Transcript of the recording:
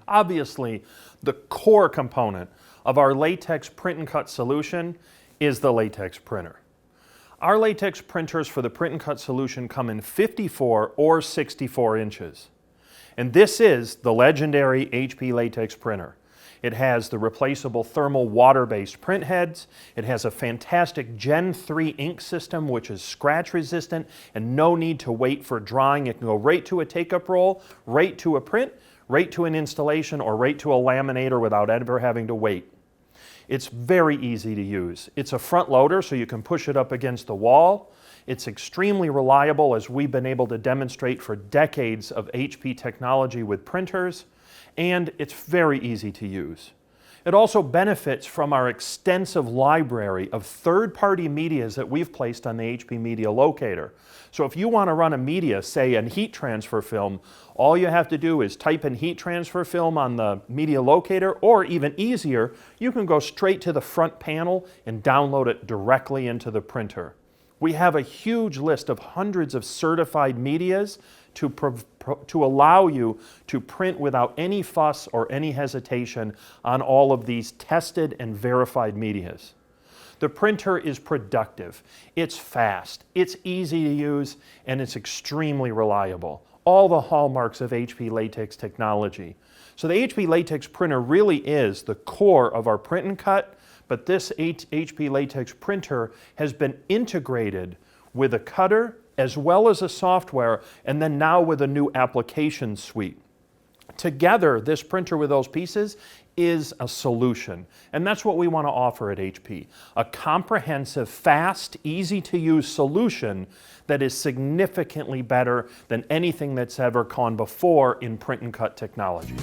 Obviously, the core component of our latex print and cut solution is the latex printer. Our latex printers for the print and cut solution come in 54 or 64 inches. And this is the legendary HP Latex printer. It has the replaceable thermal water-based print heads. It has a fantastic Gen 3 ink system which is scratch resistant and no need to wait for drying. It can go right to a take-up roll, right to a print, right to an installation, or right to a laminator without ever having to wait. It's very easy to use. It's a front loader, so you can push it up against the wall. It's extremely reliable, as we've been able to demonstrate for decades of HP technology with printers, and it's very easy to use. It also benefits from our extensive library of third-party medias that we've placed on the HP Media Locator. So if you want to run a media, say a heat transfer film, all you have to do is type in heat transfer film on the Media Locator, or even easier, you can go straight to the front panel and download it directly into the printer. We have a huge list of hundreds of certified medias to allow you to print without any fuss or any hesitation on all of these tested and verified medias. The printer is productive, it's fast, it's easy to use, and it's extremely reliable. All the hallmarks of HP Latex technology. So the HP Latex printer really is the core of our print and cut, but this HP Latex printer has been integrated with a cutter as well as a software, and then now with a new application suite. Together, this printer with those pieces is a solution, and that's what we want to offer at HP. A comprehensive, fast, easy-to-use solution that is significantly better than anything that's ever gone before in print and cut technology.